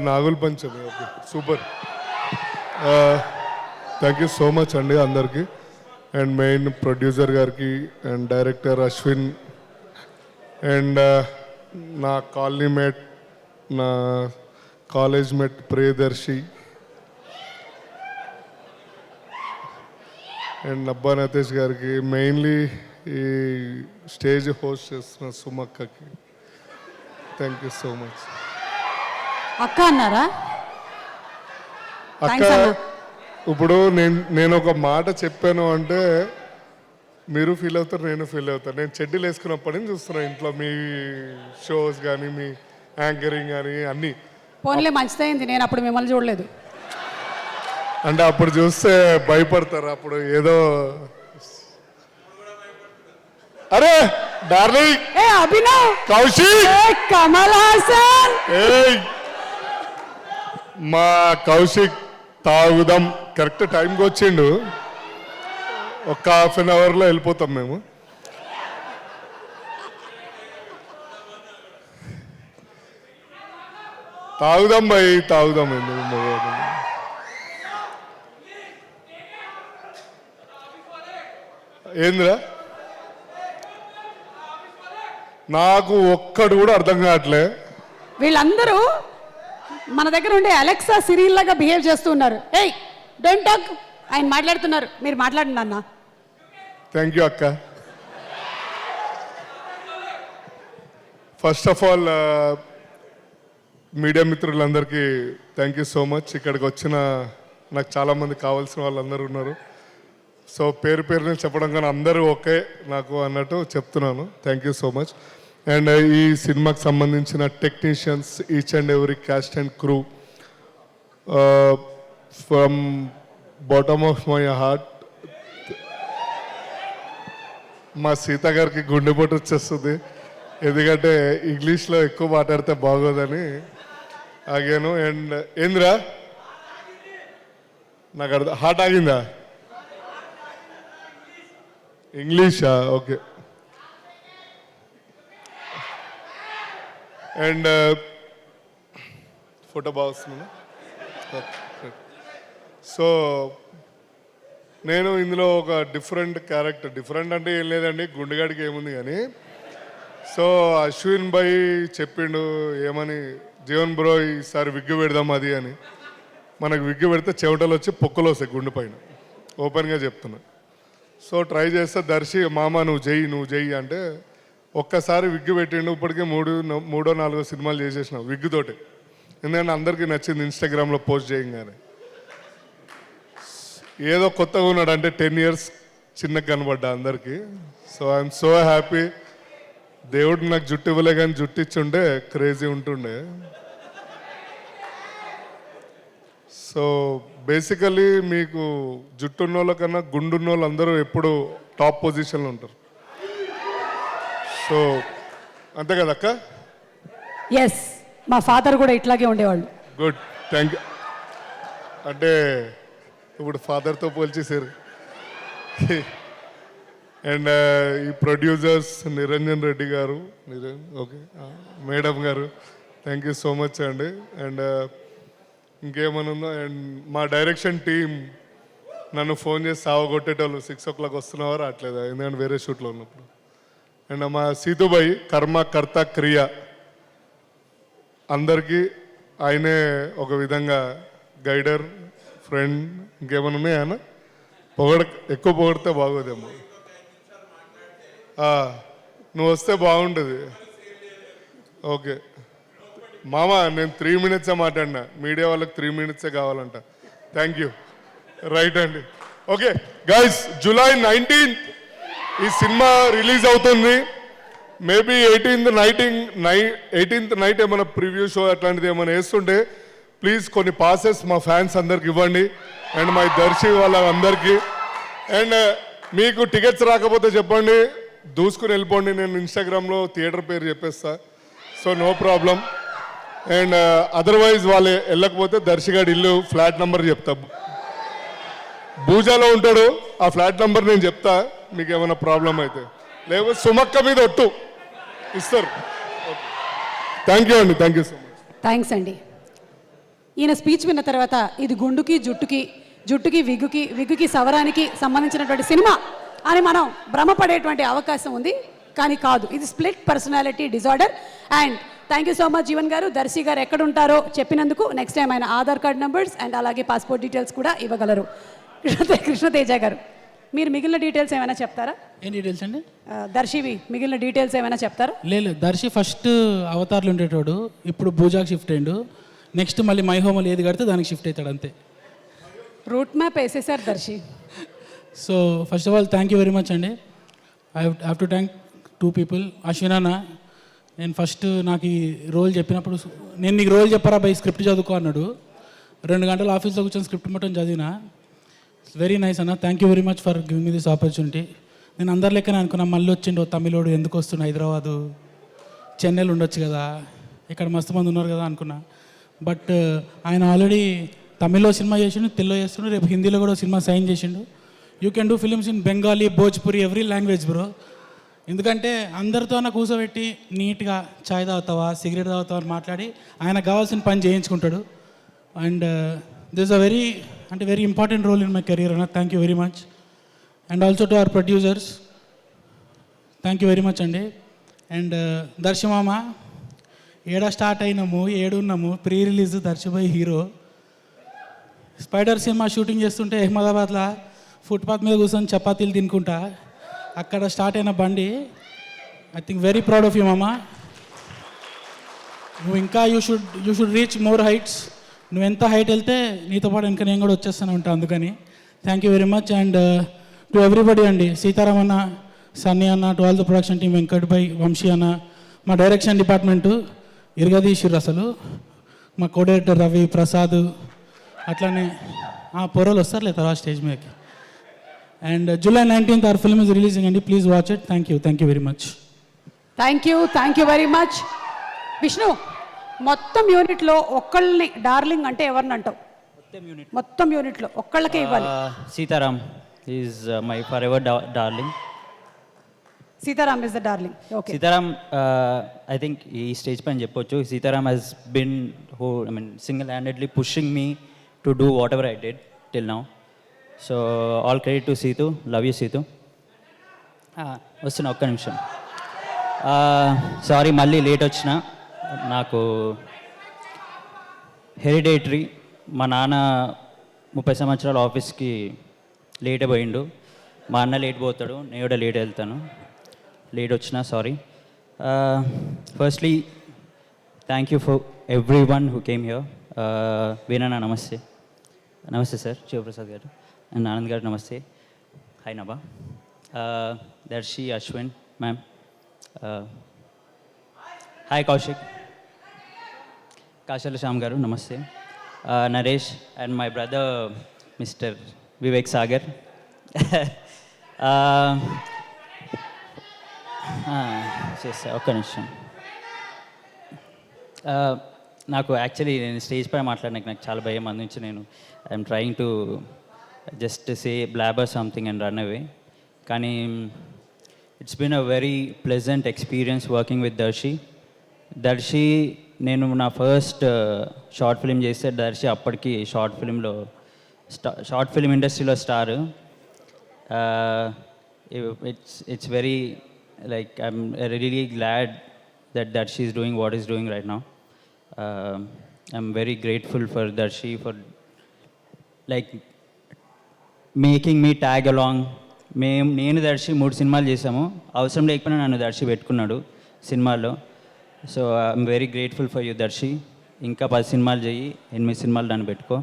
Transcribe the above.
Nagul Panchami. Okay, super. Thank you so much అండి అందరికీ, and main producer గారికి and director Ashwin and నా colony mate, నా college mate Priyadarshi and నబ్బా Natesh గారికి, మెయిన్లీ ఈ స్టేజ్ హోస్ట్ చేస్తున్న సుమక్కకి థ్యాంక్ యూ సో మచ్. అక్క అన్నారా? అక్క, ఇప్పుడు నేను ఒక మాట చెప్పాను అంటే మీరు ఫీల్ అవుతారు, నేను ఫీల్ అవుతాను. నేను చెడ్డీలు వేసుకున్నప్పటి నుంచి చూస్తున్నాను ఇంట్లో మీ షోస్ కానీ మీ యాంకరింగ్ కానీ అన్నీ. ఫోన్లే మంచిదైంది, నేను అప్పుడు మిమ్మల్ని చూడలేదు. అంటే అప్పుడు చూస్తే భయపడతారు, అప్పుడు ఏదో అరే డార్లింగ్, ఏ అభినవ్, కౌశిక్, కమల్ హాసన్, మా కౌశిక్ తాగుదాం కరెక్ట్ టైంకి వచ్చిండు. ఒక హాఫ్ అన్ అవర్లో వెళ్ళిపోతాం మేము. తాగుదాం భయ్, తాగుదాం. ఏంద్రా, నాకు ఒక్కడు కూడా అర్థం కావట్లే. వీళ్ళందరూ మన దగ్గర ఉండే అలెక్సా సిరీల్ లాగా బిహేవ్ చేస్తున్నారు. ఏయ్ డోంట్ టాక్, ఆయన మాట్లాడుతున్నారు, మీరు మాట్లాడండి అన్న. థ్యాంక్ యూ అక్క. ఫస్ట్ ఆఫ్ ఆల్ మీడియా మిత్రులందరికీ థ్యాంక్ యూ సో మచ్. ఇక్కడికి వచ్చిన నాకు చాలామంది కావాల్సిన వాళ్ళందరూ ఉన్నారు. సో పేరు పేరుని చెప్పడం కానీ అందరూ ఓకే నాకు అన్నట్టు చెప్తున్నాను. Thank you so much. And ఈ సినిమాకి సంబంధించిన technicians, each and every caste and crew, from bottom of my heart, మా సీత గారికి గుండెపోటు వచ్చేస్తుంది, ఎందుకంటే ఇంగ్లీష్లో ఎక్కువ మాట్లాడితే బాగోదని ఆగాను. అండ్ ఏంద్రా, నాకు అర్థం, హార్ట్ ఆగిందా? ఇంగ్లీషా? ఓకే. అండ్ ఫోటో బాగా వస్తుందా? సో నేను ఇందులో ఒక డిఫరెంట్ క్యారెక్టర్, డిఫరెంట్ అంటే ఏం లేదండి, గుండెగాడికి ఏముంది కానీ. సో అశ్విన్ భాయ్ చెప్పిండు ఏమని, జీవన్ బ్రో ఈసారి విగ్గు పెడదాం అది అని. మనకు విగ్గు పెడితే చెమటలు వచ్చి పొక్కులు వస్తాయి గుండె పైన, ఓపెన్గా చెప్తున్నా. సో ట్రై చేస్తే దర్శి మామ నువ్వు చెయ్యి అంటే ఒక్కసారి విగ్గు పెట్టిండు. ఇప్పటికే మూడో నాలుగో సినిమాలు చేసేసిన విగ్గుతోటి, ఎందుకంటే అందరికీ నచ్చింది ఇన్స్టాగ్రామ్లో పోస్ట్ చేయగానే. ఏదో కొత్తగా ఉన్నాడు అంటే 10 years చిన్నగా కనబడ్డా అందరికీ. So I'm so happy. దేవుడు నాకు జుట్టు ఇవ్వలే కానీ జుట్టు ఇచ్చుండే క్రేజీ ఉంటుండే. సో బేసికలీ మీకు జుట్టున్న వాళ్ళ కన్నా గుండున్న వాళ్ళు అందరూ ఎప్పుడు టాప్ పొజిషన్లో ఉంటారు. సో అంతే కదా అక్క? ఎస్, మా ఫాదర్ కూడా ఇట్లాగే ఉండేవాళ్ళు. Good, thank you. అంటే ఇప్పుడు ఫాదర్తో పోల్చేసారు. అండ్ ఈ ప్రొడ్యూసర్స్ నిరంజన్ రెడ్డి గారు, ఓకే మేడం గారు, థ్యాంక్ యూ సో మచ్ అండి. అండ్ ఇంకేమైనా ఉందో. అండ్ మా డైరెక్షన్ టీం నన్ను ఫోన్ చేసి సావగొట్టేటోళ్ళు, 6 o'clock వస్తున్నవారు అట్లేదు, ఎందుకంటే వేరే షూట్లో ఉన్నప్పుడు. అండ్ మా సీతుబాయి, కర్మ కర్త క్రియ, అందరికీ ఆయనే ఒక విధంగా గైడర్, ఫ్రెండ్. ఇంకేమైనా ఉన్నాయా అన్న? ఎక్కువ పొగిడితే బాగోదేమో. నువ్వు వస్తే బాగుంటుంది. ఓకే మామ, నేను 3 minutes మాట్లాడినా, మీడియా వాళ్ళకి 3 minutes కావాలంట. Thank you. రైట్ అండి. ఓకే గైస్, July 19th ఈ సినిమా రిలీజ్ అవుతుంది. మేబీ 18th నైట్ ఏమైనా ప్రివ్యూ షో అట్లాంటిది ఏమైనా వేస్తుంటే ప్లీజ్ కొన్ని పాసెస్ మా ఫ్యాన్స్ అందరికి ఇవ్వండి, అండ్ మా దర్శి వాళ్ళ అందరికీ. అండ్ మీకు టికెట్స్ రాకపోతే చెప్పండి, దూసుకుని వెళ్ళిపోండి. నేను ఇన్స్టాగ్రామ్లో థియేటర్ పేరు చెప్పేస్తా, so no problem. And otherwise వాళ్ళు వెళ్ళకపోతే దర్శిగాడి ఇల్లు ఫ్లాట్ నెంబర్ చెప్తా, బూజాలో ఉంటాడు, ఆ ఫ్లాట్ నెంబర్ నేను చెప్తా, మీకు ఏమైనా ప్రాబ్లం అయితే. లేకపోతే సుమక్క మీద ఒట్టు ఇస్తారు. థ్యాంక్ యూ అండి, thank you so much. Thanks అండి. ఈయన స్పీచ్ విన్న తర్వాత ఇది గుండుకి జుట్టుకి, జుట్టుకి విగ్గుకి, విగ్గుకి సవరానికి సంబంధించినటువంటి సినిమా అని మనం భ్రమపడేటువంటి అవకాశం ఉంది, కానీ కాదు. ఇది split personality disorder. And thank you so much Jeevan గారు. దర్శి గారు ఎక్కడ ఉంటారో చెప్పినందుకు. నెక్స్ట్ టైం ఆయన ఆధార్ కార్డ్ నెంబర్స్ అండ్ అలాగే పాస్పోర్ట్ డీటెయిల్స్ కూడా ఇవ్వగలరు. కృష్ణతేజ గారు, మీరు మిగిలిన డీటెయిల్స్ ఏమైనా చెప్తారా? ఏం డీటెయిల్స్ అండి? దర్శివి మిగిలిన డీటెయిల్స్ ఏమైనా చెప్తారా? లేదు, దర్శి ఫస్ట్ అవతార్లు ఉండేటోడు, ఇప్పుడు పూజాకి షిఫ్ట్ అయ్యిండు. నెక్స్ట్ మళ్ళీ మై హోమల్ ఏది కడితే దానికి షిఫ్ట్ అవుతాడు అంతే. రూట్ మ్యాప్ వేసేసారు Darshi. So first of all thank you very much అండి. I have to thank 2 people. Ashwin అన్న, నేను ఫస్ట్ నాకు ఈ రోల్ చెప్పినప్పుడు, నేను నీకు రోల్ చెప్పారా బై స్క్రిప్ట్ చదువుకో అన్నాడు. 2 గంటలు ఆఫీస్లో కూర్చొని స్క్రిప్ట్ మొత్తం చదివినా. వెరీ నైస్ అన్న, thank you very much for giving me this opportunity. నేను అందరి లెక్కనే అనుకున్నా, మళ్ళీ వచ్చిండు తమిళోడు, ఎందుకు వస్తుండు హైదరాబాదు, చెన్నైలో ఉండొచ్చు కదా, ఇక్కడ మస్తు మంది ఉన్నారు కదా అనుకున్నా. బట్ ఆయన ఆల్రెడీ తమిళ్లో సినిమా చేసిండు, తెలుగులో చేస్తుండు, రేపు హిందీలో కూడా సినిమా సైన్ చేసిండు. You can do films in Bengali, Bhojpuri, every language bro. ఎందుకంటే అందరితో కూర్చోబెట్టి నీట్గా చాయ్ తాగుతావా, సిగరెట్ తాగుతావా అని మాట్లాడి ఆయనకు కావాల్సిన పని చేయించుకుంటాడు. And this a very important role in my career అన్న. Thank you very much. And also to our producers, thank you very much అండి. అండ్ దర్శమామ, ఏడా స్టార్ట్ అయినాము, ఏడున్నాము, ప్రీ రిలీజ్ దర్శబాయ్ హీరో. స్పైడర్ సినిమా షూటింగ్ చేస్తుంటే అహ్మదాబాద్లో ఫుట్పాత్ మీద కూర్చొని చపాతీలు తినుకుంటా అక్కడ స్టార్ట్ అయిన బండి. I think very proud of you మామా. నువ్వు ఇంకా you should reach more heights. నువ్వు ఎంత హైట్ వెళ్తే నీతో పాటు ఇంకా నేను కూడా వచ్చేస్తాను ఉంటా. అందుకని thank you very much. And to everybody అండి, సీతారాం అన్న, సన్నీ అన్న, to all the production team, Venkat భాయ్, వంశీ అన్న, మా డైరెక్షన్ డిపార్ట్మెంటు ఇరగదీసిర్రు అసలు, మా కో డైరెక్టర్ రవి ప్రసాద్, అట్లనే పొరలు వస్తారు లేదా స్టేజ్ మీదకి. And July 19th our film is releasing అండి, please watch it. Thank you very much. Thank you very much. Vishnu, మొత్తం యూనిట్లో ఒక్కళ్ళని డార్లింగ్ అంటే ఎవరిని అంటావు? మొత్తం యూనిట్లో ఒక్కళ్ళకే ఇవ్వాలి. Sitaram is my forever darling. Sitaram is the darling. Okay. Sitaram, I think ఈ స్టేజ్ పైన చెప్పొచ్చు, Sitaram he's been single handedly pushing me to do whatever I did till now. So all credit to Situ. Love you Situ. వస్తున్నా, ఒక్క నిమిషం. Sorry మళ్ళీ late వచ్చిన. నాకు hereditary, మా నాన్న 30 సంవత్సరాల ఆఫీస్కి లేట్ పోయిండు, మా అన్న లేట్ పోతాడు, నేను కూడా లేట్ వెళ్తాను. లేట్ వచ్చిన sorry. Firstly thank you for everyone who came here. వీణన్న నమస్తే. నమస్తే సార్. శివప్రసాద్ గారు అండ్ ఆనంద్ గారు నమస్తే. Hi Nabha. Darshi, Ashwin ma'am, hi Kaushik, Kasarla Shyam గారు నమస్తే. Naresh and my brother mister Vivek Sagar. చేస్తా, ఒక్క నిమిషం. నాకు యాక్చువల్లీ నేను స్టేజ్ పై మాట్లాడడానికి నాకు చాలా భయం. అందించి నేను I'm trying to just say blabber something and run away. కానీ it's been a very pleasant experience working with Darshi. నేను నా ఫస్ట్ షార్ట్ ఫిలిం చేస్తే దర్శి అప్పటికి షార్ట్ ఫిలిం ఇండస్ట్రీలో star. It's very like I'm really glad that Darshi is doing what he's doing right now. I'm very grateful for Darshi for like making me tag along. నేను దర్శి 3 సినిమాలు చేసాము, అవసరం లేకపోయినా నన్ను దర్శి పెట్టుకున్నాడు సినిమాల్లో. So I'm very grateful for you Darshi. ఇంకా 10 సినిమాలు చేయి, 8 సినిమాలు నన్ను పెట్టుకో.